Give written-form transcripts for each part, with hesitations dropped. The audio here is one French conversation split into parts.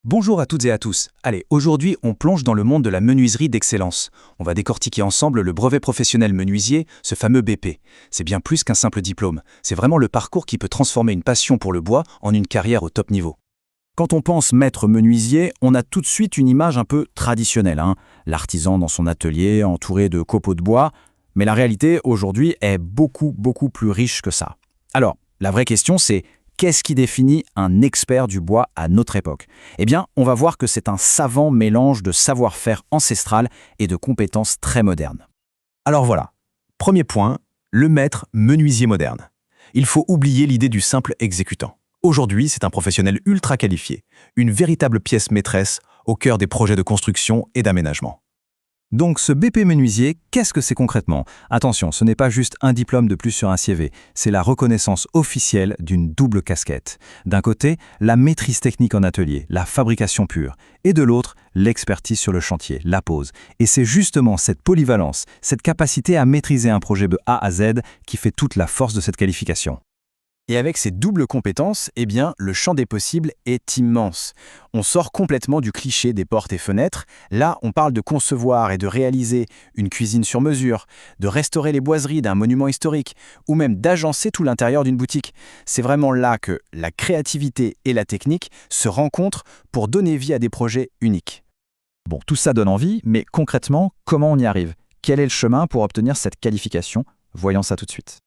Bonjour à toutes et à tous. Allez, aujourd'hui, on plonge dans le monde de la menuiserie d'excellence. On va décortiquer ensemble le brevet professionnel menuisier, ce fameux BP. C'est bien plus qu'un simple diplôme. C'est vraiment le parcours qui peut transformer une passion pour le bois en une carrière au top niveau. Quand on pense maître menuisier, on a tout de suite une image un peu traditionnelle, l'artisan dans son atelier entouré de copeaux de bois. Mais la réalité, aujourd'hui, est beaucoup plus riche que ça. Alors, la vraie question, c'est qu'est-ce qui définit un expert du bois à notre époque? Eh bien, on va voir que c'est un savant mélange de savoir-faire ancestral et de compétences très modernes. Alors voilà, premier point, le maître menuisier moderne. Il faut oublier l'idée du simple exécutant. Aujourd'hui, c'est un professionnel ultra qualifié, une véritable pièce maîtresse au cœur des projets de construction et d'aménagement. Donc ce BP menuisier, qu'est-ce que c'est concrètement? Attention, ce n'est pas juste un diplôme de plus sur un CV, c'est la reconnaissance officielle d'une double casquette. D'un côté, la maîtrise technique en atelier, la fabrication pure, et de l'autre, l'expertise sur le chantier, la pose. Et c'est justement cette polyvalence, cette capacité à maîtriser un projet de A à Z qui fait toute la force de cette qualification. Et avec ces doubles compétences, eh bien, le champ des possibles est immense. On sort complètement du cliché des portes et fenêtres. Là, on parle de concevoir et de réaliser une cuisine sur mesure, de restaurer les boiseries d'un monument historique, ou même d'agencer tout l'intérieur d'une boutique. C'est vraiment là que la créativité et la technique se rencontrent pour donner vie à des projets uniques. Bon, tout ça donne envie, mais concrètement, comment on y arrive? Quel est le chemin pour obtenir cette qualification? Voyons ça tout de suite.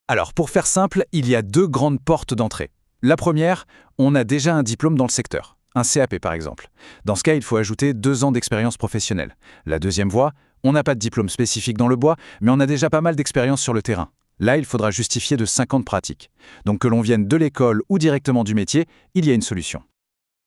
Alors, pour faire simple, il y a deux grandes portes d'entrée. La première, on a déjà un diplôme dans le secteur, un CAP par exemple. Dans ce cas, il faut ajouter 2 ans d'expérience professionnelle. La deuxième voie, on n'a pas de diplôme spécifique dans le bois, mais on a déjà pas mal d'expérience sur le terrain. Là, il faudra justifier de 5 ans de pratique. Donc que l'on vienne de l'école ou directement du métier, il y a une solution.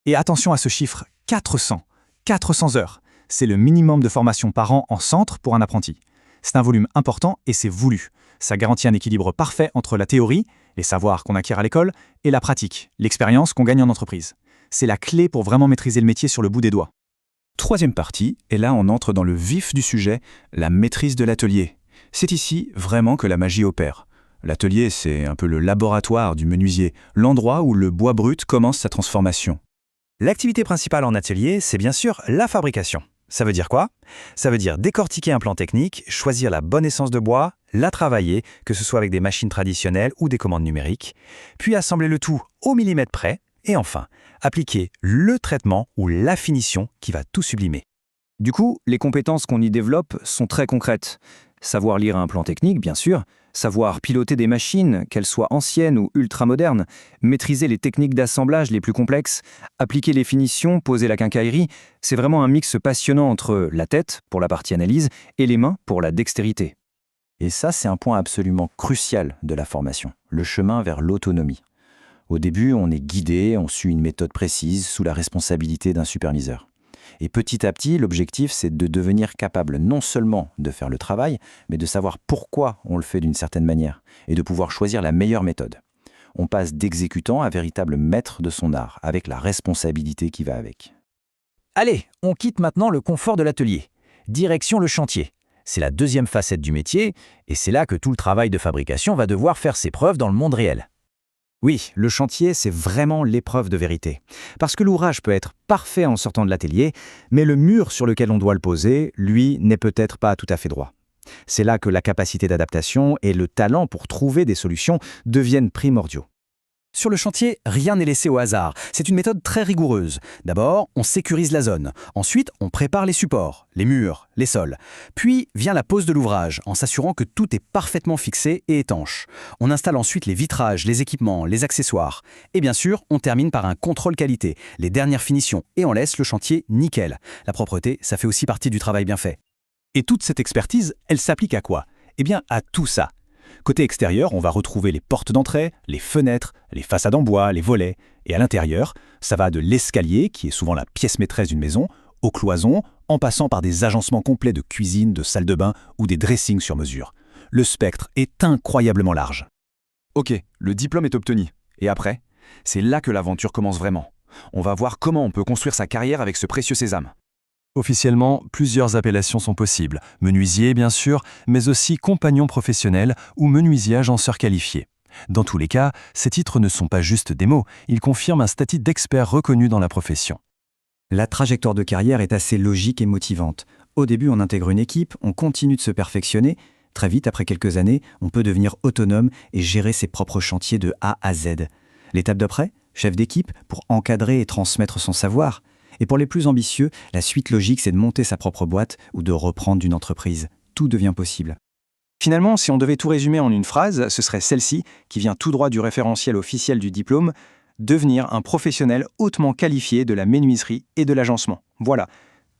Et attention à ce chiffre, 400. 400 heures. C'est le minimum de formation par an en centre pour un apprenti. C'est un volume important et c'est voulu. Ça garantit un équilibre parfait entre la théorie, les savoirs qu'on acquiert à l'école, et la pratique, l'expérience qu'on gagne en entreprise. C'est la clé pour vraiment maîtriser le métier sur le bout des doigts. Troisième partie, et là on entre dans le vif du sujet, la maîtrise de l'atelier. C'est ici vraiment que la magie opère. L'atelier, c'est un peu le laboratoire du menuisier, l'endroit où le bois brut commence sa transformation. L'activité principale en atelier, c'est bien sûr la fabrication. Ça veut dire quoi? Ça veut dire décortiquer un plan technique, choisir la bonne essence de bois, la travailler, que ce soit avec des machines traditionnelles ou des commandes numériques, puis assembler le tout au millimètre près, et enfin, appliquer le traitement ou la finition qui va tout sublimer. Du coup, les compétences qu'on y développe sont très concrètes. Savoir lire un plan technique, bien sûr, savoir piloter des machines, qu'elles soient anciennes ou ultramodernes, maîtriser les techniques d'assemblage les plus complexes, appliquer les finitions, poser la quincaillerie, c'est vraiment un mix passionnant entre la tête, pour la partie analyse, et les mains, pour la dextérité. Et ça, c'est un point absolument crucial de la formation, le chemin vers l'autonomie. Au début, on est guidé, on suit une méthode précise, sous la responsabilité d'un superviseur. Et petit à petit, l'objectif, c'est de devenir capable non seulement de faire le travail, mais de savoir pourquoi on le fait d'une certaine manière, et de pouvoir choisir la meilleure méthode. On passe d'exécutant à véritable maître de son art, avec la responsabilité qui va avec. Allez, on quitte maintenant le confort de l'atelier. Direction le chantier. C'est la deuxième facette du métier, et c'est là que tout le travail de fabrication va devoir faire ses preuves dans le monde réel. Oui, le chantier, c'est vraiment l'épreuve de vérité. Parce que l'ouvrage peut être parfait en sortant de l'atelier, mais le mur sur lequel on doit le poser, lui, n'est peut-être pas tout à fait droit. C'est là que la capacité d'adaptation et le talent pour trouver des solutions deviennent primordiaux. Sur le chantier, rien n'est laissé au hasard. C'est une méthode très rigoureuse. D'abord, on sécurise la zone. Ensuite, on prépare les supports, les murs, les sols. Puis vient la pose de l'ouvrage, en s'assurant que tout est parfaitement fixé et étanche. On installe ensuite les vitrages, les équipements, les accessoires. Et bien sûr, on termine par un contrôle qualité, les dernières finitions, et on laisse le chantier nickel. La propreté, ça fait aussi partie du travail bien fait. Et toute cette expertise, elle s'applique à quoi? Eh bien, à tout ça. Côté extérieur, on va retrouver les portes d'entrée, les fenêtres, les façades en bois, les volets. Et à l'intérieur, ça va de l'escalier, qui est souvent la pièce maîtresse d'une maison, aux cloisons, en passant par des agencements complets de cuisine, de salle de bain ou des dressings sur mesure. Le spectre est incroyablement large. Ok, le diplôme est obtenu. Et après? C'est là que l'aventure commence vraiment. On va voir comment on peut construire sa carrière avec ce précieux sésame. Officiellement, plusieurs appellations sont possibles. Menuisier, bien sûr, mais aussi compagnon professionnel ou menuisier agenceur qualifié. Dans tous les cas, ces titres ne sont pas juste des mots, ils confirment un statut d'expert reconnu dans la profession. La trajectoire de carrière est assez logique et motivante. Au début, on intègre une équipe, on continue de se perfectionner. Très vite, après quelques années, on peut devenir autonome et gérer ses propres chantiers de A à Z. L'étape d'après, chef d'équipe pour encadrer et transmettre son savoir. Et pour les plus ambitieux, la suite logique, c'est de monter sa propre boîte ou de reprendre d'une entreprise. Tout devient possible. Finalement, si on devait tout résumer en une phrase, ce serait celle-ci, qui vient tout droit du référentiel officiel du diplôme: devenir un professionnel hautement qualifié de la menuiserie et de l'agencement. Voilà,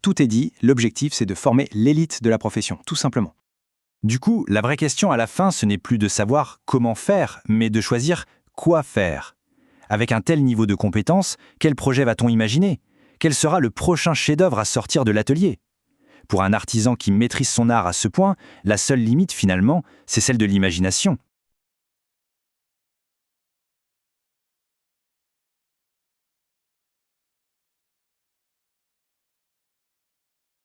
tout est dit, l'objectif c'est de former l'élite de la profession, tout simplement. Du coup, la vraie question à la fin, ce n'est plus de savoir comment faire, mais de choisir quoi faire. Avec un tel niveau de compétence, quel projet va-t-on imaginer? Quel sera le prochain chef-d'œuvre à sortir de l'atelier? Pour un artisan qui maîtrise son art à ce point, la seule limite finalement, c'est celle de l'imagination.